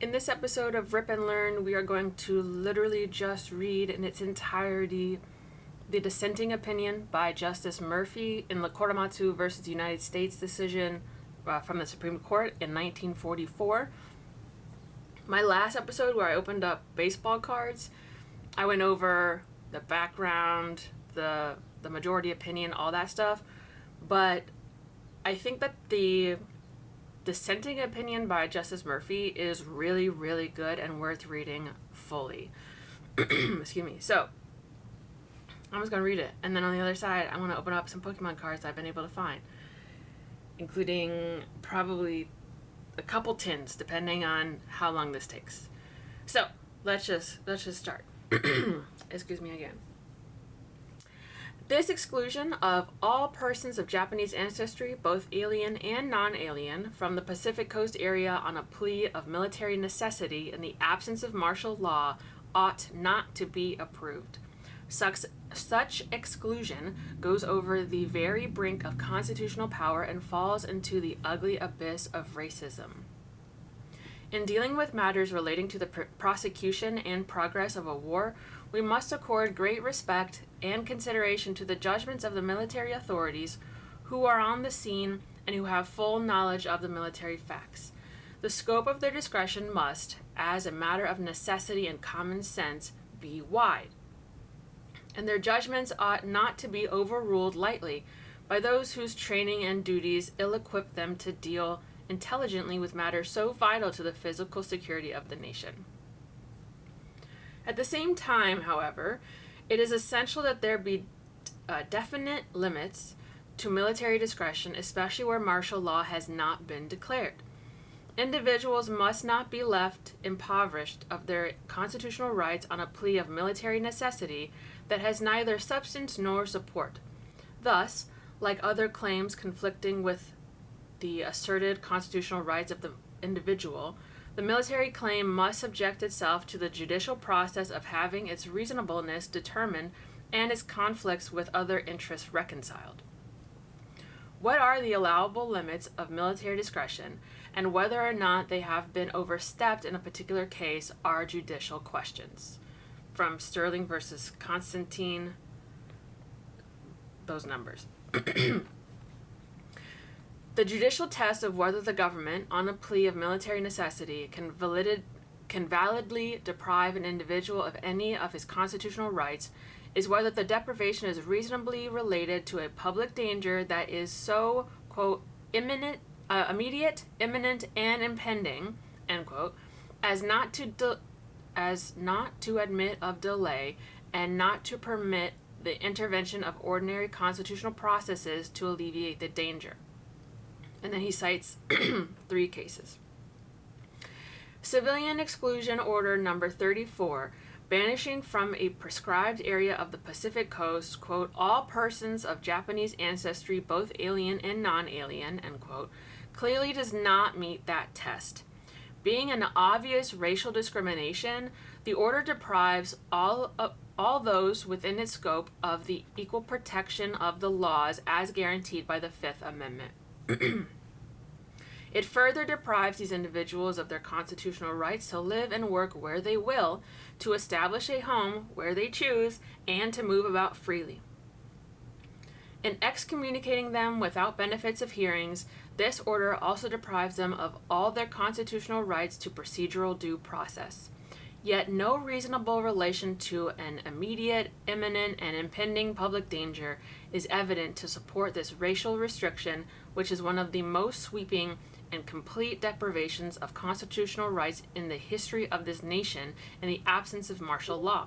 In this episode of Rip and Learn, we are going to literally just read in its entirety the dissenting opinion by Justice Murphy in the Korematsu versus United States decision from the Supreme Court in 1944. My last episode, where I opened up baseball cards, I went over the background, the majority opinion, all that stuff. But I think that the dissenting opinion by Justice Murphy is really, really good and worth reading fully. Excuse me. So, I'm just going to read it. And then on the other side, I'm going to open up some Pokemon cards I've been able to find, including probably a couple tins, depending on how long this takes. So, let's just start. Excuse me again. This exclusion of all persons of Japanese ancestry, both alien and non-alien, from the Pacific Coast area on a plea of military necessity in the absence of martial law ought not to be approved. Such exclusion goes over the very brink of constitutional power and falls into the ugly abyss of racism. In dealing with matters relating to the prosecution and progress of a war, we must accord great respect and consideration to the judgments of the military authorities who are on the scene and who have full knowledge of the military facts. The scope of their discretion must, as a matter of necessity and common sense, be wide, and their judgments ought not to be overruled lightly by those whose training and duties ill-equip them to deal intelligently with matters so vital to the physical security of the nation. At the same time, however, it is essential that there be definite limits to military discretion, especially where martial law has not been declared. Individuals must not be left impoverished of their constitutional rights on a plea of military necessity that has neither substance nor support. Thus, like other claims conflicting with the asserted constitutional rights of the individual, the military claim must subject itself to the judicial process of having its reasonableness determined and its conflicts with other interests reconciled. What are the allowable limits of military discretion, and whether or not they have been overstepped in a particular case are judicial questions. From Sterling versus Constantine, those numbers. The judicial test of whether the government, on a plea of military necessity, can validly deprive an individual of any of his constitutional rights is whether the deprivation is reasonably related to a public danger that is so, quote, immediate, imminent, and impending, end quote, as not to admit of delay and not to permit the intervention of ordinary constitutional processes to alleviate the danger. And then he cites 3 cases. Civilian Exclusion Order Number 34, banishing from a prescribed area of the Pacific Coast, quote, all persons of Japanese ancestry, both alien and non-alien, end quote, clearly does not meet that test. Being an obvious racial discrimination, the order deprives all those within its scope of the equal protection of the laws as guaranteed by the Fifth Amendment. It further deprives these individuals of their constitutional rights to live and work where they will, to establish a home where they choose, and to move about freely. In excommunicating them without benefits of hearings, this order also deprives them of all their constitutional rights to procedural due process. Yet no reasonable relation to an immediate, imminent, and impending public danger is evident to support this racial restriction, which is one of the most sweeping and complete deprivations of constitutional rights in the history of this nation in the absence of martial law.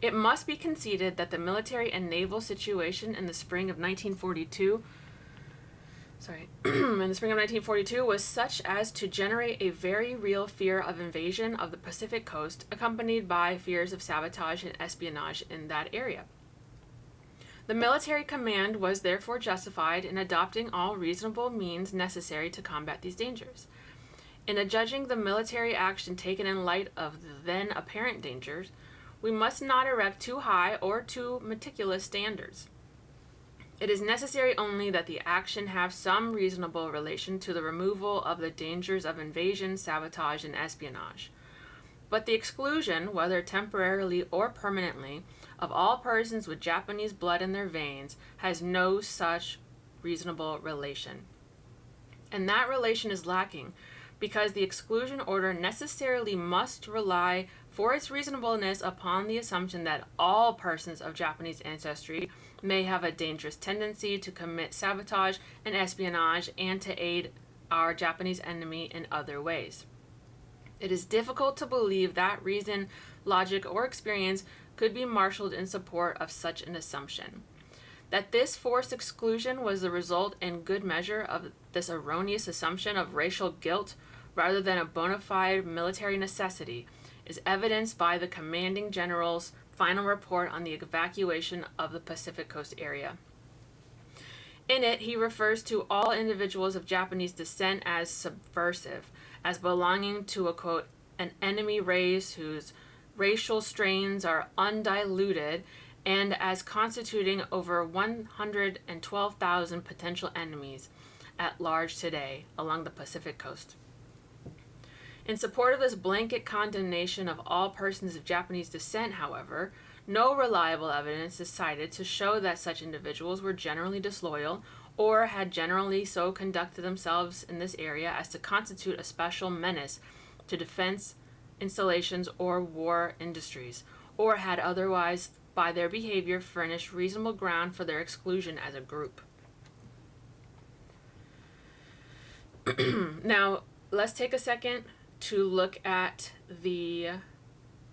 It must be conceded that the military and naval situation in the spring of 1942 was such as to generate a very real fear of invasion of the Pacific Coast, accompanied by fears of sabotage and espionage in that area. The military command was therefore justified in adopting all reasonable means necessary to combat these dangers. In adjudging the military action taken in light of the then apparent dangers, we must not erect too high or too meticulous standards. It is necessary only that the action have some reasonable relation to the removal of the dangers of invasion, sabotage, and espionage. But the exclusion, whether temporarily or permanently, of all persons with Japanese blood in their veins has no such reasonable relation. And that relation is lacking because the exclusion order necessarily must rely for its reasonableness upon the assumption that all persons of Japanese ancestry may have a dangerous tendency to commit sabotage and espionage and to aid our Japanese enemy in other ways. It is difficult to believe that reason, logic, or experience could be marshaled in support of such an assumption. That this forced exclusion was the result in good measure of this erroneous assumption of racial guilt rather than a bona fide military necessity is evidenced by the commanding general's final report on the evacuation of the Pacific Coast area. In it, he refers to all individuals of Japanese descent as subversive, as belonging to a, quote, an enemy race whose racial strains are undiluted, and as constituting over 112,000 potential enemies at large today along the Pacific Coast. In support of this blanket condemnation of all persons of Japanese descent, however, no reliable evidence is cited to show that such individuals were generally disloyal or had generally so conducted themselves in this area as to constitute a special menace to defense installations or war industries, or had otherwise, by their behavior, furnished reasonable ground for their exclusion as a group. Now, let's take a second to look at the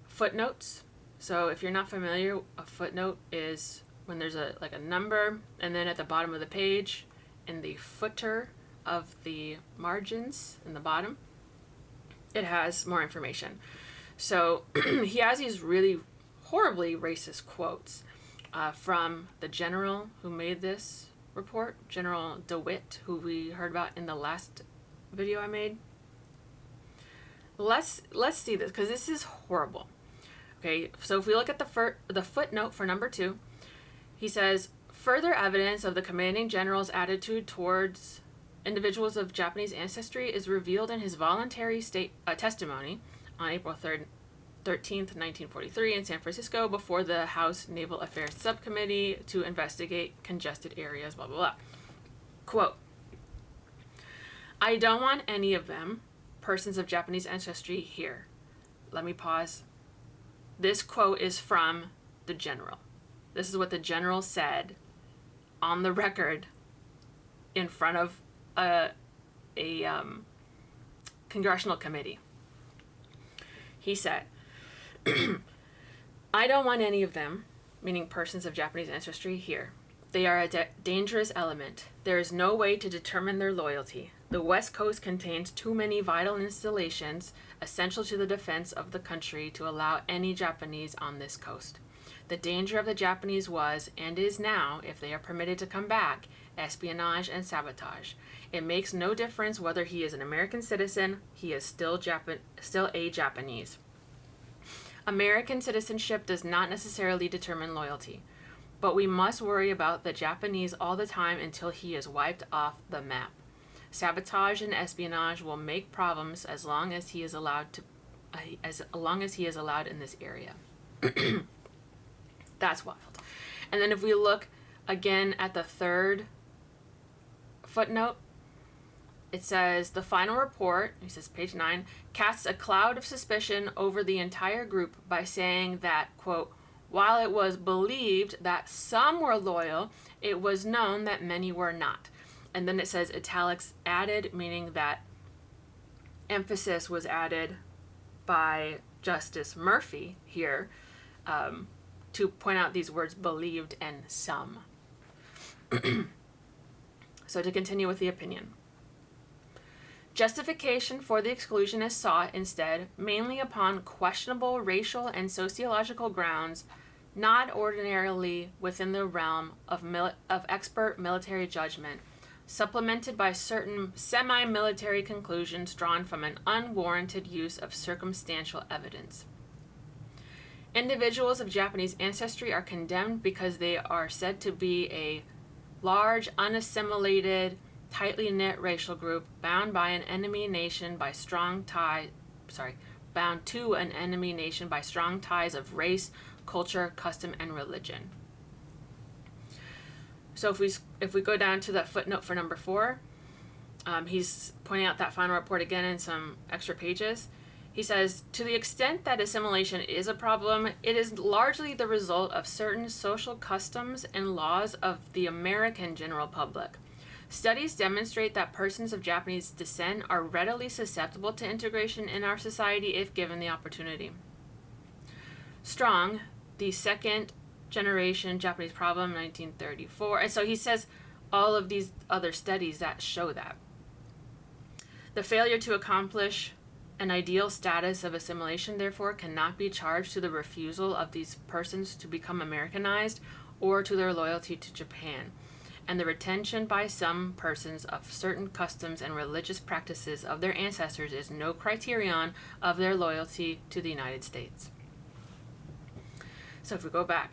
footnotes. So if you're not familiar, a footnote is when there's a number, and then at the bottom of the page, in the footer of the margins in the bottom, it has more information. So he has these really horribly racist quotes from the general who made this report, General DeWitt, who we heard about in the last video I made. Let's see this, because this is horrible. Okay, so if we look at the footnote for number 2, he says, further evidence of the commanding general's attitude towards individuals of Japanese ancestry is revealed in his voluntary testimony on April 13th, 1943 in San Francisco before the House Naval Affairs Subcommittee to investigate congested areas, blah, blah, blah. Quote, I don't want any of them, persons of Japanese ancestry, here. Let me pause. This quote is from the general. This is what the general said on the record in front of a congressional committee. He said, I don't want any of them, meaning persons of Japanese ancestry, here. They are a dangerous element. There is no way to determine their loyalty. The West Coast contains too many vital installations essential to the defense of the country to allow any Japanese on this coast. The danger of the Japanese was, and is now, if they are permitted to come back, espionage and sabotage. It makes no difference whether he is an American citizen, he is still a Japanese. American citizenship does not necessarily determine loyalty, but we must worry about the Japanese all the time until he is wiped off the map. Sabotage and espionage will make problems as long as he is allowed in this area. That's wild. And then if we look again at the third footnote, it says the final report, he says page 9, casts a cloud of suspicion over the entire group by saying that, quote, while it was believed that some were loyal, it was known that many were not. And then it says italics added, meaning that emphasis was added by Justice Murphy here to point out these words believed and some. So to continue with the opinion. Justification for the exclusion is sought instead mainly upon questionable racial and sociological grounds not ordinarily within the realm of expert military judgment, supplemented by certain semi-military conclusions drawn from an unwarranted use of circumstantial evidence. Individuals of Japanese ancestry are condemned because they are said to be a large, unassimilated, tightly knit racial group bound by an enemy nation by strong tie, bound to an enemy nation by strong ties of race, culture, custom, and religion. So if we go down to the footnote for number 4, he's pointing out that final report again in some extra pages. He says, to the extent that assimilation is a problem, it is largely the result of certain social customs and laws of the American general public. Studies demonstrate that persons of Japanese descent are readily susceptible to integration in our society if given the opportunity. Strong, the second generation Japanese problem, 1934. And so he says all of these other studies that show that. The failure to accomplish an ideal status of assimilation, therefore, cannot be charged to the refusal of these persons to become Americanized or to their loyalty to Japan, and the retention by some persons of certain customs and religious practices of their ancestors is no criterion of their loyalty to the United States. So if we go back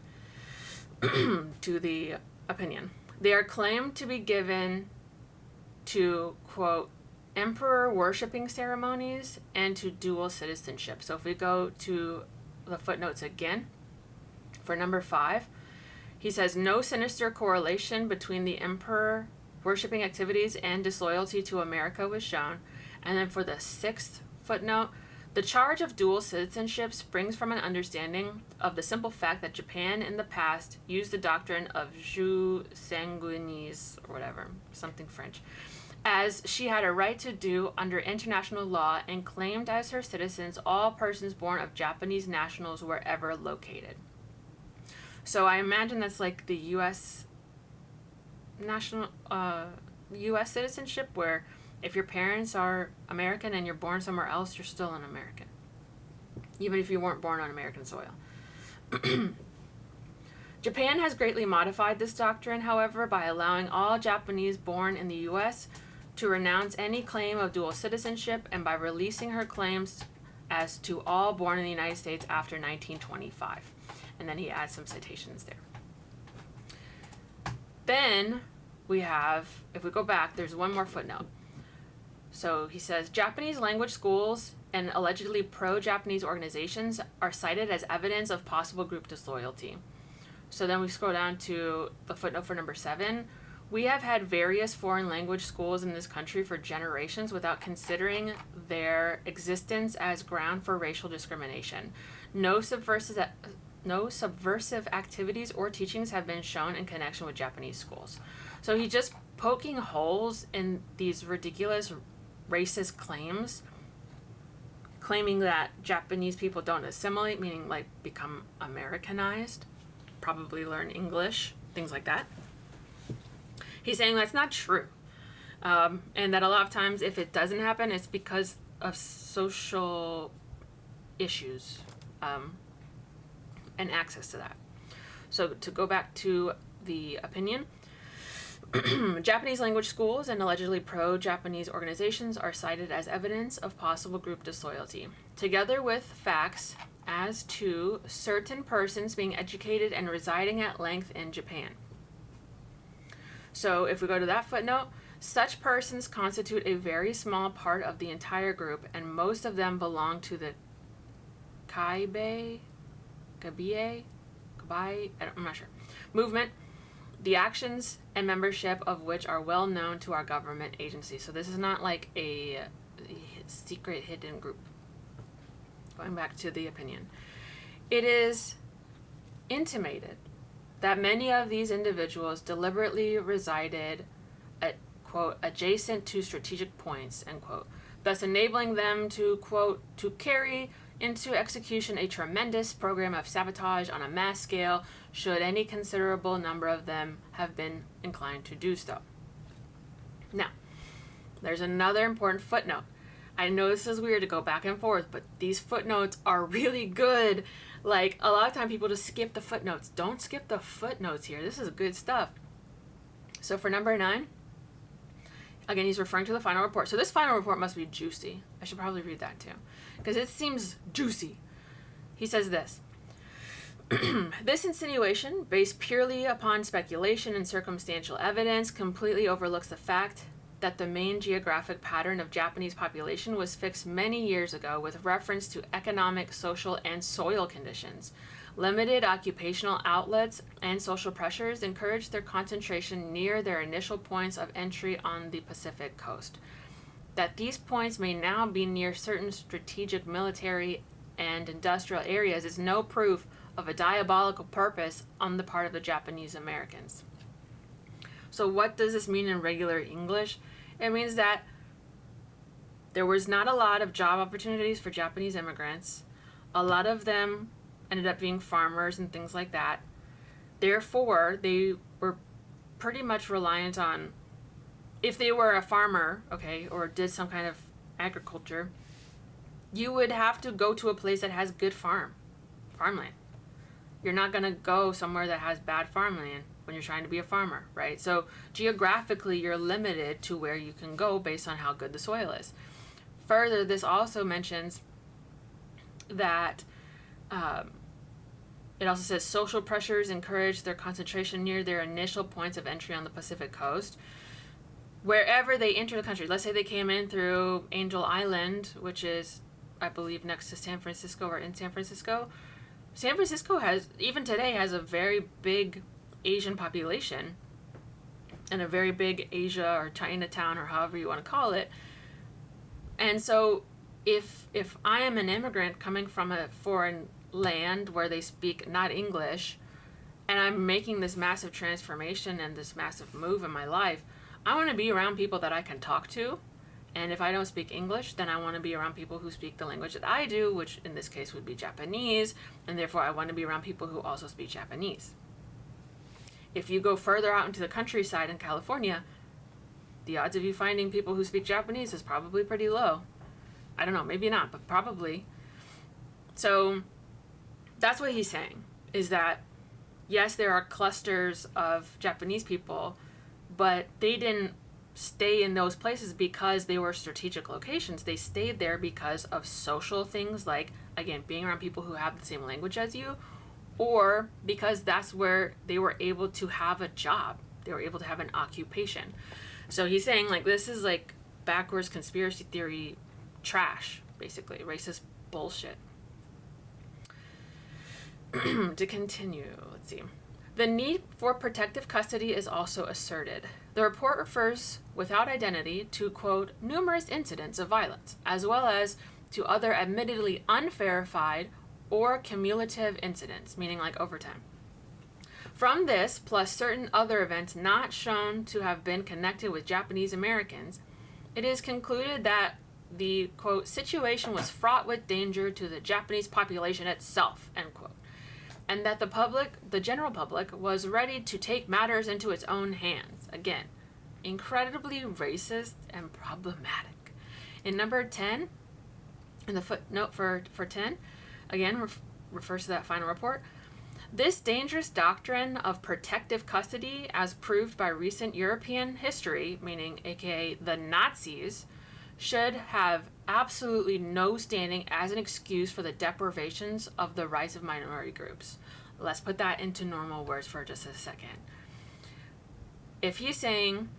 to the opinion, they are claimed to be given to, quote, emperor worshipping ceremonies and to dual citizenship. So if we go to the footnotes again, for number 5, he says no sinister correlation between the emperor worshipping activities and disloyalty to America was shown. And then for the 6th footnote, the charge of dual citizenship springs from an understanding of the simple fact that Japan in the past used the doctrine of jus sanguinis, or whatever, something French, as she had a right to do under international law, and claimed as her citizens all persons born of Japanese nationals wherever located. So I imagine that's like the U.S. U.S. citizenship, where if your parents are American and you're born somewhere else, you're still an American, even if you weren't born on American soil. Japan has greatly modified this doctrine, however, by allowing all Japanese born in the U.S. to renounce any claim of dual citizenship, and by releasing her claims as to all born in the United States after 1925. And then he adds some citations there. Then we have, if we go back, there's one more footnote. So he says, Japanese language schools and allegedly pro-Japanese organizations are cited as evidence of possible group disloyalty. So then we scroll down to the footnote for number 7. We have had various foreign language schools in this country for generations without considering their existence as ground for racial discrimination. No subversive activities or teachings have been shown in connection with Japanese schools. So he's just poking holes in these ridiculous racist claims, claiming that Japanese people don't assimilate, meaning like become Americanized, probably learn English, things like that. He's saying that's not true. And that a lot of times if it doesn't happen, it's because of social issues and access to that. So to go back to the opinion, Japanese language schools and allegedly pro-Japanese organizations are cited as evidence of possible group disloyalty, together with facts as to certain persons being educated and residing at length in Japan. So if we go to that footnote, such persons constitute a very small part of the entire group, and most of them belong to the Kabai, I'm not sure, movement, the actions and membership of which are well known to our government agencies. So this is not like a secret hidden group. Going back to the opinion. It is intimated that many of these individuals deliberately resided at, quote, adjacent to strategic points, end quote, thus enabling them to, quote, to carry into execution a tremendous program of sabotage on a mass scale, should any considerable number of them have been inclined to do so. Now, there's another important footnote. I know this is weird to go back and forth, but these footnotes are really good. Like, a lot of time people just skip the footnotes. Don't skip the footnotes here. This is good stuff. So for number 9, again, he's referring to the final report. So this final report must be juicy. I should probably read that too, because it seems juicy. He says this. This insinuation, based purely upon speculation and circumstantial evidence, completely overlooks the fact that the main geographic pattern of Japanese population was fixed many years ago with reference to economic, social, and soil conditions. Limited occupational outlets and social pressures encouraged their concentration near their initial points of entry on the Pacific coast. That these points may now be near certain strategic military and industrial areas is no proof of a diabolical purpose on the part of the Japanese Americans. So what does this mean in regular English? It means that there was not a lot of job opportunities for Japanese immigrants. A lot of them ended up being farmers and things like that. Therefore, they were pretty much reliant on, if they were a farmer, okay, or did some kind of agriculture, you would have to go to a place that has good farmland. You're not going to go somewhere that has bad farmland when you're trying to be a farmer, right? So geographically, you're limited to where you can go based on how good the soil is. Further, this also mentions that it also says social pressures encourage their concentration near their initial points of entry on the Pacific coast. Wherever they enter the country, let's say they came in through Angel Island, which is, I believe, next to San Francisco or in San Francisco. San Francisco even today has a very big Asian population and a very big Asia or Chinatown or however you want to call it. And so if I am an immigrant coming from a foreign land where they speak not English, and I'm making this massive transformation and this massive move in my life, I want to be around people that I can talk to. And if I don't speak English, then I want to be around people who speak the language that I do, which in this case would be Japanese, and therefore I want to be around people who also speak Japanese. If you go further out into the countryside in California, the odds of you finding people who speak Japanese is probably pretty low. I don't know, maybe not, but probably. So that's what he's saying, is that yes, there are clusters of Japanese people, but they didn't stay in those places because they were strategic locations. They stayed there because of social things, like, again, being around people who have the same language as you, or because that's where they were able to have a job. They were able to have an occupation. So he's saying, like, this is like backwards conspiracy theory trash, basically, racist bullshit. To continue, let's see. The need for protective custody is also asserted. The report refers, without identity, to, quote, numerous incidents of violence, as well as to other admittedly unverified or cumulative incidents, meaning like overtime. From this, plus certain other events not shown to have been connected with Japanese Americans, it is concluded that the, quote, situation was fraught with danger to the Japanese population itself, end quote, and that the general public, was ready to take matters into its own hands. Again, incredibly racist and problematic. In number 10, in the footnote for 10, again, refers to that final report. This dangerous doctrine of protective custody, as proved by recent European history, meaning aka the Nazis, should have absolutely no standing as an excuse for the deprivations of the rights of minority groups. Let's put that into normal words for just a second. If he's saying,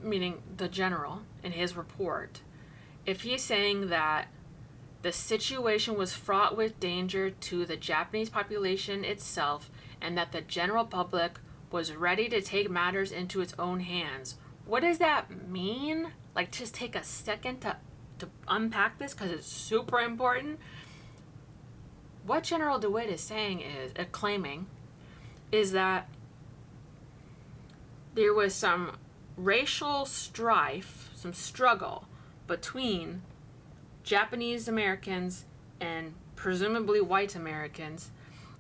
meaning the general in his report, if he's saying that the situation was fraught with danger to the Japanese population itself and that the general public was ready to take matters into its own hands, what does that mean? Like, just take a second to unpack this because it's super important. What General DeWitt is saying is, claiming, is that there was some racial strife, some struggle between Japanese Americans and presumably white Americans,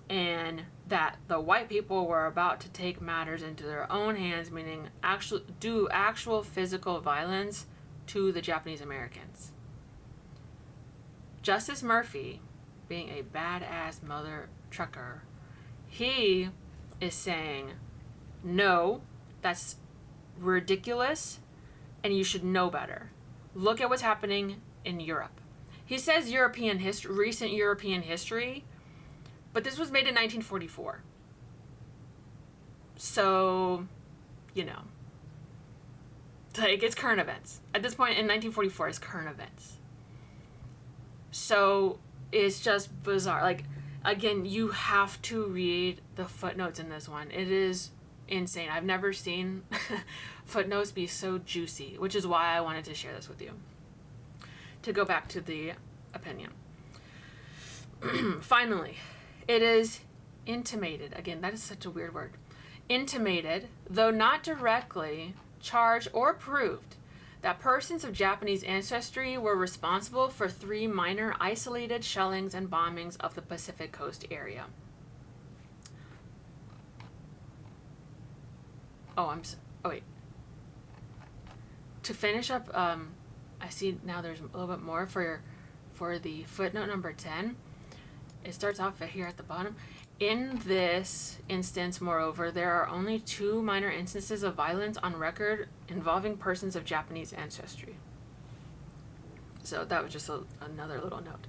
and that the white people were about to take matters into their own hands, meaning do actual physical violence to the Japanese Americans. Justice Murphy, being a badass mother trucker, he is saying, no, that's ridiculous, and you should know better. Look at what's happening in Europe. He says recent European history But this was made in 1944. So, you know, like, it's current events. At this point in 1944, it's current events. So it's just bizarre. Like, again, you have to read the footnotes in this one. It is insane. I've never seen footnotes be so juicy, which is why I wanted to share this with you. To go back to the opinion. Finally, it is intimated. Again, that is such a weird word. Intimated, though not directly charged or proved, that persons of Japanese ancestry were responsible for 3 minor isolated shellings and bombings of the Pacific Coast area. Oh, wait. To finish up, I see now there's a little bit more for the footnote number 10. It starts off here at the bottom. In this instance, moreover, there are only 2 minor instances of violence on record involving persons of Japanese ancestry. So that was just another little note.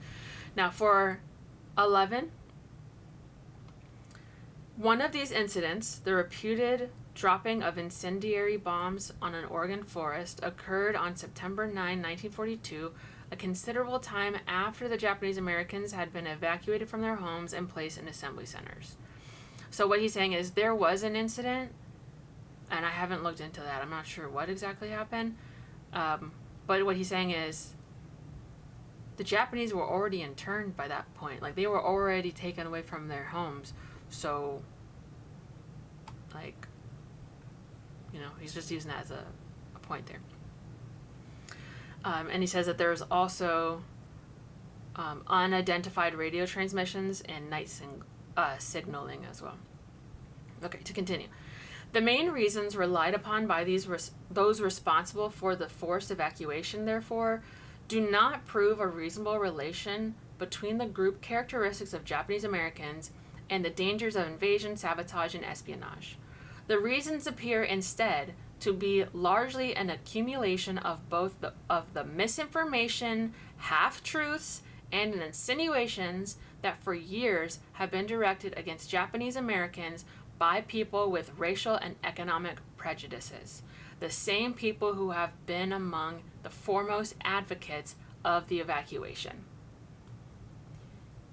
Now for 11, one of these incidents, the reputed dropping of incendiary bombs on an Oregon forest, occurred on September 9, 1942, a considerable time after the Japanese Americans had been evacuated from their homes and placed in assembly centers. So what he's saying is there was an incident, and I haven't looked into that. I'm not sure what exactly happened. But what he's saying is the Japanese were already interned by that point. Like, they were already taken away from their homes. So, like, you know, he's just using that as a point there. And he says that there's also unidentified radio transmissions and night signaling as well. Okay, to continue. The main reasons relied upon by those responsible for the forced evacuation, therefore, do not prove a reasonable relation between the group characteristics of Japanese Americans and the dangers of invasion, sabotage, and espionage. The reasons appear instead to be largely an accumulation of both the misinformation, half-truths, and insinuations that for years have been directed against Japanese Americans by people with racial and economic prejudices, the same people who have been among the foremost advocates of the evacuation.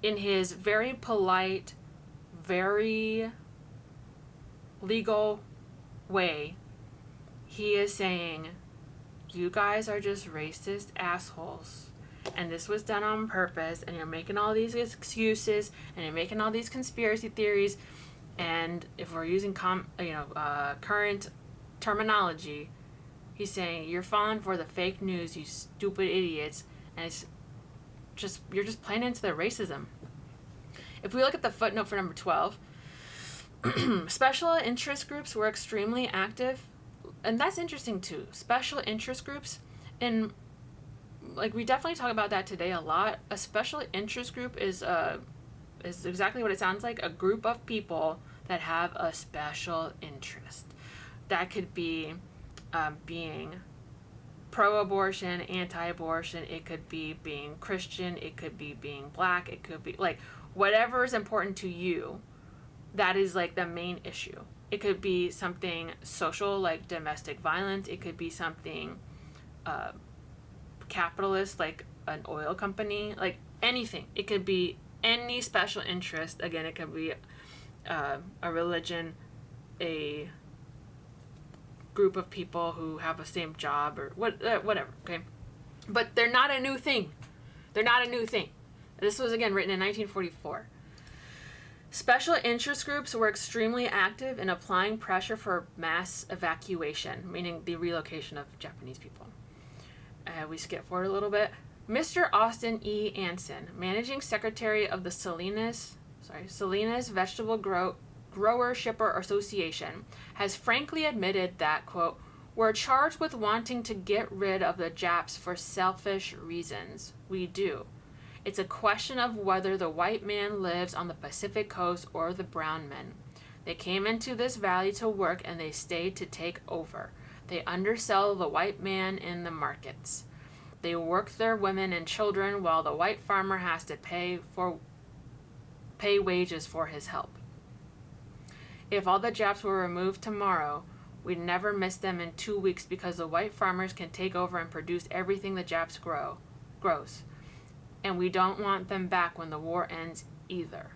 In his very polite, very legal way, he is saying, you guys are just racist assholes, and this was done on purpose, and you're making all these excuses, and you're making all these conspiracy theories, and if we're using current terminology, he's saying you're falling for the fake news, you stupid idiots, and you're just playing into their racism. If we look at the footnote for number 12, special interest groups were extremely active. And that's interesting too. Special interest groups, and like we definitely talk about that today a lot. A special interest group is exactly what it sounds like, a group of people that have a special interest. That could be being pro-abortion, anti-abortion, it could be being Christian, it could be being black, it could be like whatever is important to you, that is like the main issue. It could be something social, like domestic violence. It could be something capitalist, like an oil company, like anything. It could be any special interest. Again, it could be a religion, a group of people who have the same job, or whatever, okay? But they're not a new thing. They're not a new thing. This was, again, written in 1944. Special interest groups were extremely active in applying pressure for mass evacuation, meaning the relocation of Japanese people. We skip forward a little bit. Mr. Austin E. Anson, managing secretary of the Salinas Vegetable Grower Shipper Association, has frankly admitted that, quote, we're charged with wanting to get rid of the Japs for selfish reasons. We do. It's a question of whether the white man lives on the Pacific coast or the brown men. They came into this valley to work and they stayed to take over. They undersell the white man in the markets. They work their women and children while the white farmer has to pay for pay wages for his help. If all the Japs were removed tomorrow, we'd never miss them in 2 weeks because the white farmers can take over and produce everything the Japs grows. And we don't want them back when the war ends either.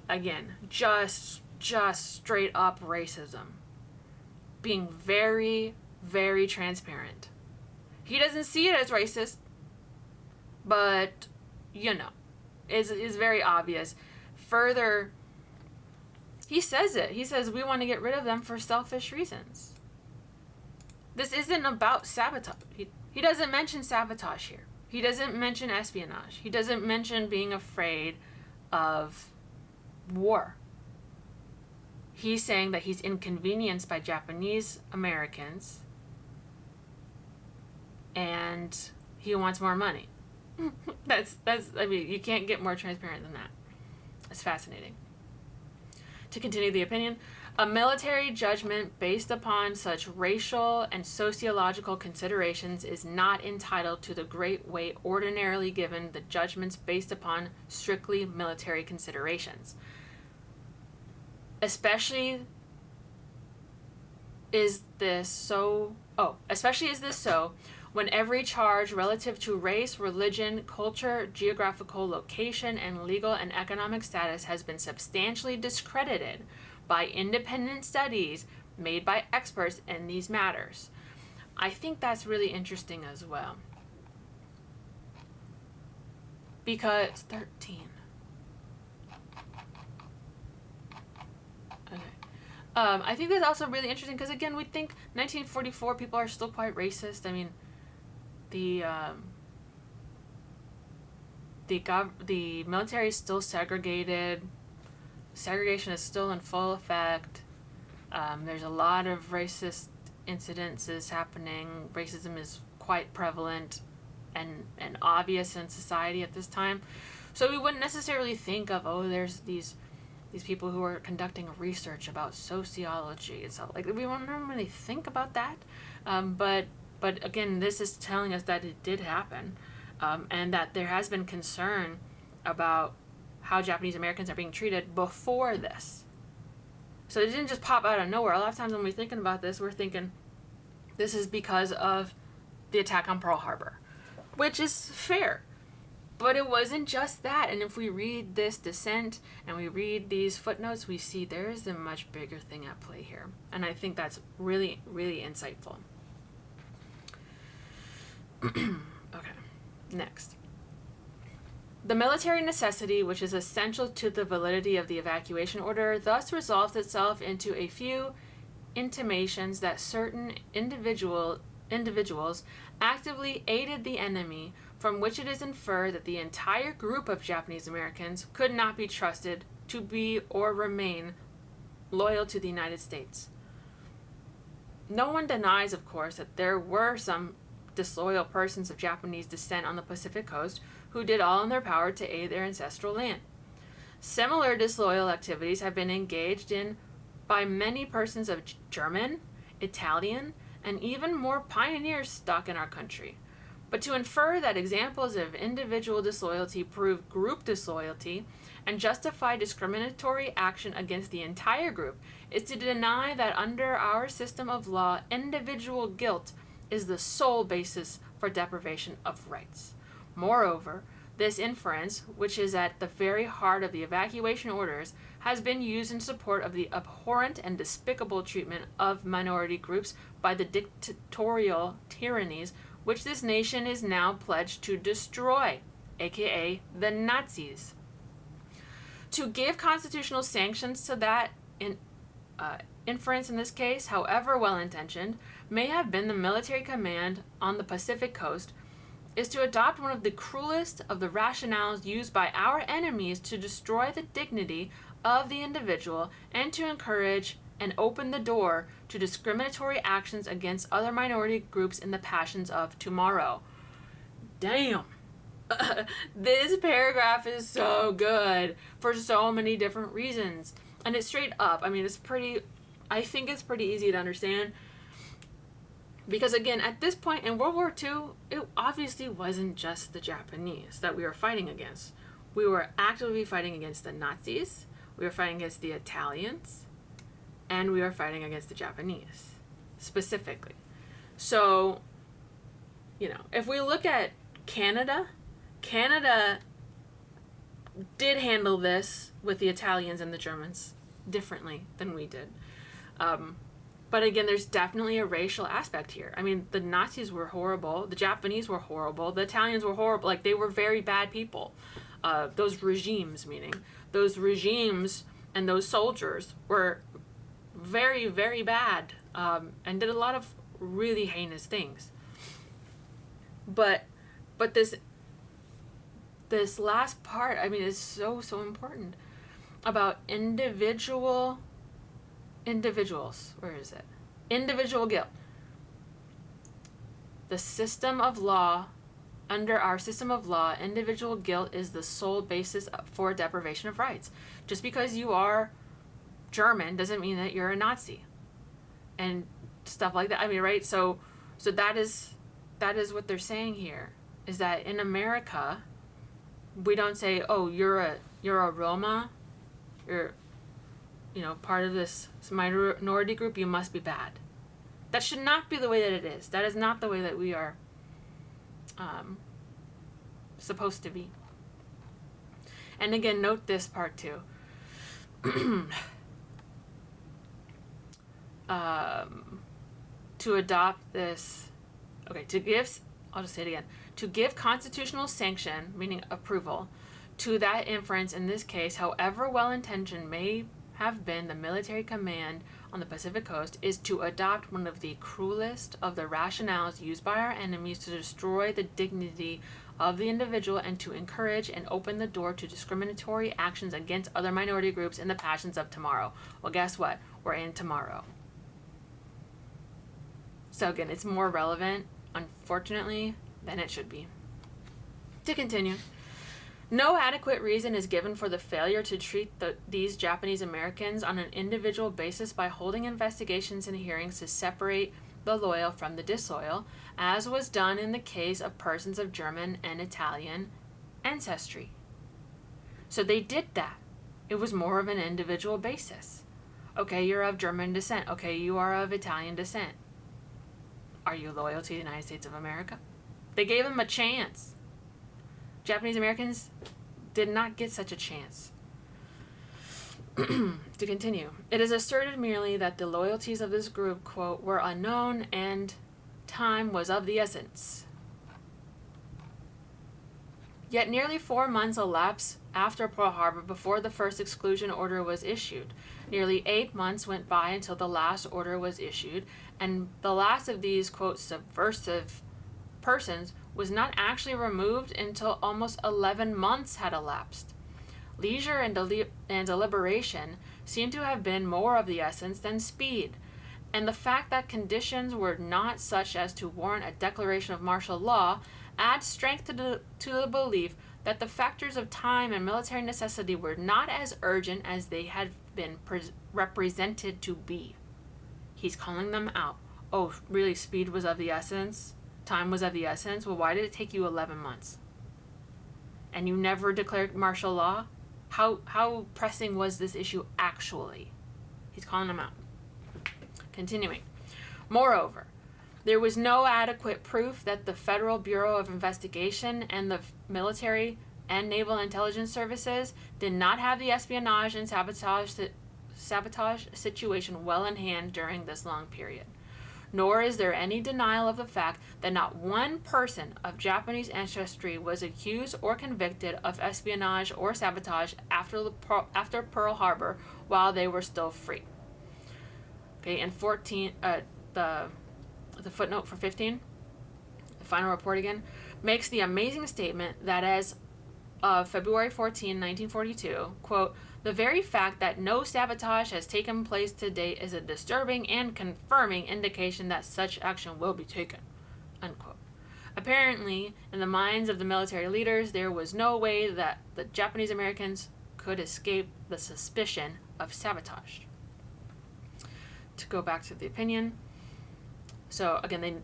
Again, just straight up racism. Being very, very transparent. He doesn't see it as racist, but, is very obvious. Further, he says it. He says we want to get rid of them for selfish reasons. This isn't about sabotage. He doesn't mention sabotage here. He doesn't mention espionage. He doesn't mention being afraid of war. He's saying that he's inconvenienced by Japanese Americans and he wants more money. You can't get more transparent than that. It's fascinating. To continue the opinion, a military judgment based upon such racial and sociological considerations is not entitled to the great weight ordinarily given the judgments based upon strictly military considerations. Especially is this so when every charge relative to race, religion, culture, geographical location, and legal and economic status has been substantially discredited by independent studies made by experts in these matters. I think that's really interesting as well. Because 13. Okay. I think that's also really interesting because, again, we think 1944 people are still quite racist. I mean, the military is still segregated. Segregation is still in full effect. There's a lot of racist incidences happening. Racism is quite prevalent and obvious in society at this time. So we wouldn't necessarily think of, there's these people who are conducting research about sociology and stuff. Like, we wouldn't really think about that. But again, this is telling us that it did happen, and that there has been concern about how Japanese Americans are being treated before this. So it didn't just pop out of nowhere. A lot of times when we're thinking about this, we're thinking this is because of the attack on Pearl Harbor, which is fair. But it wasn't just that. And if we read this dissent and we read these footnotes, we see there is a much bigger thing at play here. And I think that's really, really insightful. Okay, next. The military necessity, which is essential to the validity of the evacuation order, thus resolves itself into a few intimations that certain individuals actively aided the enemy, from which it is inferred that the entire group of Japanese Americans could not be trusted to be or remain loyal to the United States. No one denies, of course, that there were some disloyal persons of Japanese descent on the Pacific coast who did all in their power to aid their ancestral land. Similar disloyal activities have been engaged in by many persons of German, Italian, and even more pioneer stock in our country. But to infer that examples of individual disloyalty prove group disloyalty and justify discriminatory action against the entire group is to deny that under our system of law, individual guilt is the sole basis for deprivation of rights. Moreover, this inference, which is at the very heart of the evacuation orders, has been used in support of the abhorrent and despicable treatment of minority groups by the dictatorial tyrannies which this nation is now pledged to destroy, aka the Nazis. To give constitutional sanctions to that inference in this case, however well-intentioned, may have been the military command on the Pacific coast, is to adopt one of the cruelest of the rationales used by our enemies to destroy the dignity of the individual and to encourage and open the door to discriminatory actions against other minority groups in the passions of tomorrow. Damn. This paragraph is so good for so many different reasons. And it's straight up. I mean, I think it's pretty easy to understand. Because again, at this point in World War II, it obviously wasn't just the Japanese that we were fighting against. We were actively fighting against the Nazis, we were fighting against the Italians, and we were fighting against the Japanese, specifically. So, if we look at Canada did handle this with the Italians and the Germans differently than we did. But again, there's definitely a racial aspect here. I mean, the Nazis were horrible. The Japanese were horrible. The Italians were horrible. Like, they were very bad people. Those regimes and those soldiers were very, very bad, and did a lot of really heinous things. But this last part, I mean, is so important about individuals. Where is it? Individual guilt. The system of law, under our system of law, individual guilt is the sole basis for deprivation of rights. Just because you are German doesn't mean that you're a Nazi, and stuff like that. I mean, right? So that is what they're saying here, is that in America, we don't say, oh, you're a Roma, you're part of this minority group, you must be bad. That should not be the way that it is. That is not the way that we are supposed to be. And again, note this part too. To adopt this, I'll just say it again, to give constitutional sanction, meaning approval, to that inference in this case, however well-intentioned may have been the military command on the Pacific coast, is to adopt one of the cruelest of the rationales used by our enemies to destroy the dignity of the individual and to encourage and open the door to discriminatory actions against other minority groups in the passions of tomorrow. Well, guess what? We're in tomorrow. So again, it's more relevant, unfortunately, than it should be. To continue. No adequate reason is given for the failure to treat these Japanese Americans on an individual basis by holding investigations and hearings to separate the loyal from the disloyal, as was done in the case of persons of German and Italian ancestry. So they did that. It was more of an individual basis. Okay, you're of German descent. Okay, you are of Italian descent. Are you loyal to the United States of America? They gave them a chance. Japanese Americans did not get such a chance. To continue, it is asserted merely that the loyalties of this group, quote, were unknown and time was of the essence. Yet nearly 4 months elapsed after Pearl Harbor before the first exclusion order was issued. Nearly 8 months went by until the last order was issued, and the last of these, quote, subversive persons was not actually removed until almost 11 months had elapsed. Leisure and deliberation seem to have been more of the essence than speed, and the fact that conditions were not such as to warrant a declaration of martial law adds strength to the belief that the factors of time and military necessity were not as urgent as they had been represented to be. He's calling them out. Oh, really, speed was of the essence? Time was of the essence? Well, why did it take you 11 months? And you never declared martial law? How pressing was this issue actually? He's calling them out. Continuing. Moreover, there was no adequate proof that the Federal Bureau of Investigation and the military and naval intelligence services did not have the espionage and sabotage situation well in hand during this long period. Nor is there any denial of the fact that not one person of Japanese ancestry was accused or convicted of espionage or sabotage after Pearl Harbor while they were still free. Okay, and 14, the footnote for 15, the final report again, makes the amazing statement that as of February 14, 1942, quote, the very fact that no sabotage has taken place to date is a disturbing and confirming indication that such action will be taken, unquote. Apparently, in the minds of the military leaders, there was no way that the Japanese Americans could escape the suspicion of sabotage. To go back to the opinion, so again,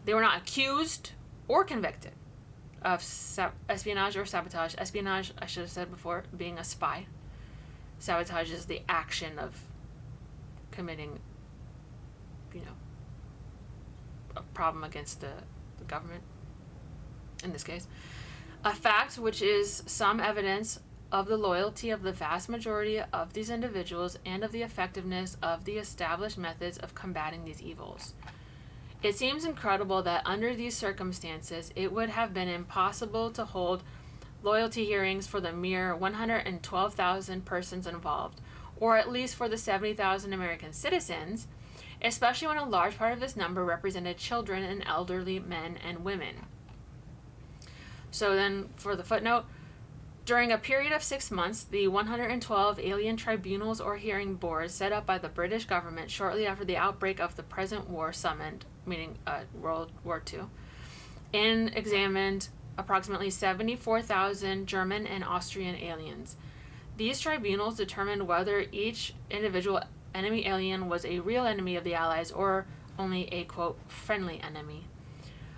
they were not accused or convicted. of espionage or sabotage. Espionage, I should have said before, being a spy. Sabotage is the action of committing, a problem against the government, in this case. A fact which is some evidence of the loyalty of the vast majority of these individuals and of the effectiveness of the established methods of combating these evils. It seems incredible that under these circumstances, it would have been impossible to hold loyalty hearings for the mere 112,000 persons involved, or at least for the 70,000 American citizens, especially when a large part of this number represented children and elderly men and women. So then, for the footnote, during a period of 6 months, the 112 alien tribunals or hearing boards set up by the British government shortly after the outbreak of the present war summoned, meaning World War II, and examined approximately 74,000 German and Austrian aliens. These tribunals determined whether each individual enemy alien was a real enemy of the Allies or only a, quote, friendly enemy.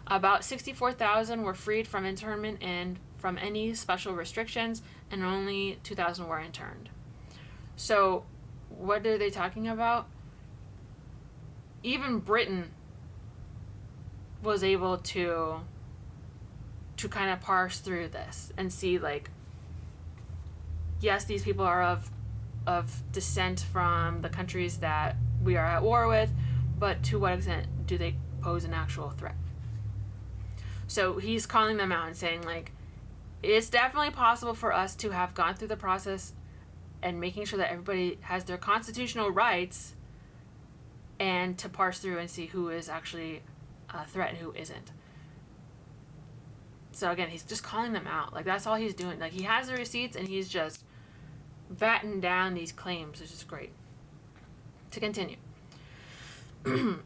About 64,000 were freed from internment and from any special restrictions, and only 2,000 were interned. So, what are they talking about? Even Britain was able to kind of parse through this and see, like, yes, these people are of descent from the countries that we are at war with, but to what extent do they pose an actual threat? So he's calling them out and saying, like, it's definitely possible for us to have gone through the process and making sure that everybody has their constitutional rights and to parse through and see who is actually a threat and who isn't. So again, he's just calling them out. Like, that's all he's doing. Like, he has the receipts and he's just batting down these claims, which is great. To continue.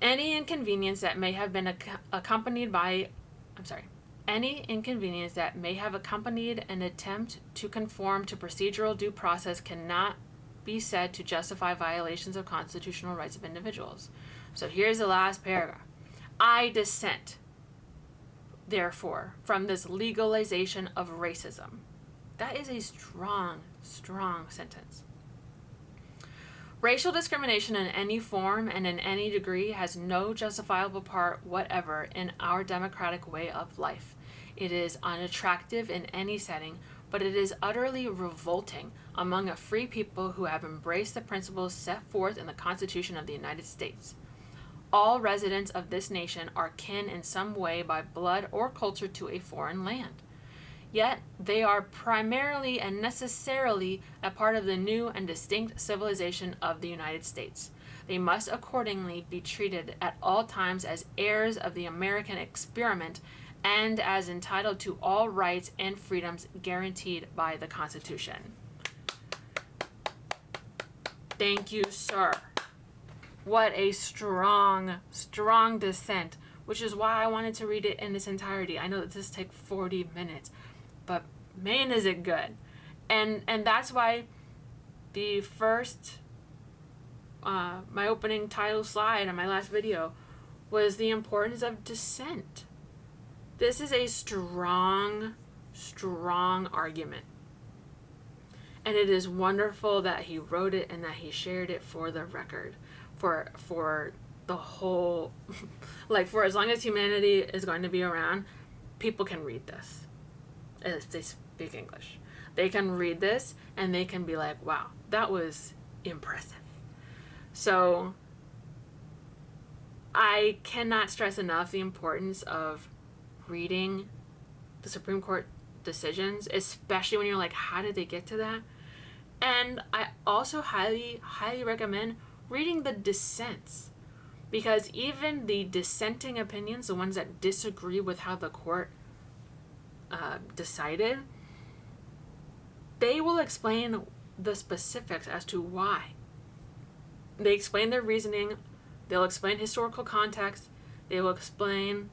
Any inconvenience that may have been accompanied an attempt to conform to procedural due process cannot be said to justify violations of constitutional rights of individuals. So here's the last paragraph. I dissent, therefore, from this legalization of racism. That is a strong, strong sentence. Racial discrimination in any form and in any degree has no justifiable part whatever in our democratic way of life. It is unattractive in any setting, but it is utterly revolting among a free people who have embraced the principles set forth in the Constitution of the United States. All residents of this nation are kin in some way by blood or culture to a foreign land. Yet they are primarily and necessarily a part of the new and distinct civilization of the United States. They must accordingly be treated at all times as heirs of the American experiment and as entitled to all rights and freedoms guaranteed by the Constitution. Thank you, sir. What a strong, strong dissent, which is why I wanted to read it in its entirety. I know that this takes 40 minutes, but man, is it good. And that's why the first, my opening title slide on my last video was the importance of dissent. This is a strong, strong argument. And it is wonderful that he wrote it and that he shared it for the record, for the whole, like, for as long as humanity is going to be around, people can read this. As they speak English. They can read this and they can be like, wow, that was impressive. So I cannot stress enough the importance of reading the Supreme Court decisions, especially when you're like, how did they get to that? And I also highly, highly recommend reading the dissents, because even the dissenting opinions, the ones that disagree with how the court decided, they will explain the specifics as to why. They explain their reasoning, they'll explain historical context, they will explain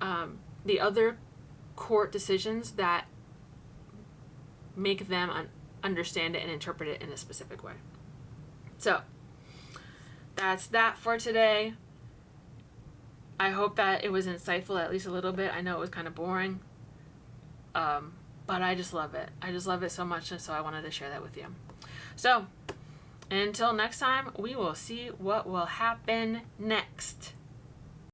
the other court decisions that make them understand it and interpret it in a specific way. So, that's that for today. I hope that it was insightful at least a little bit. I know it was kind of boring. But I just love it. I just love it so much, and so I wanted to share that with you. So, until next time, we will see what will happen next.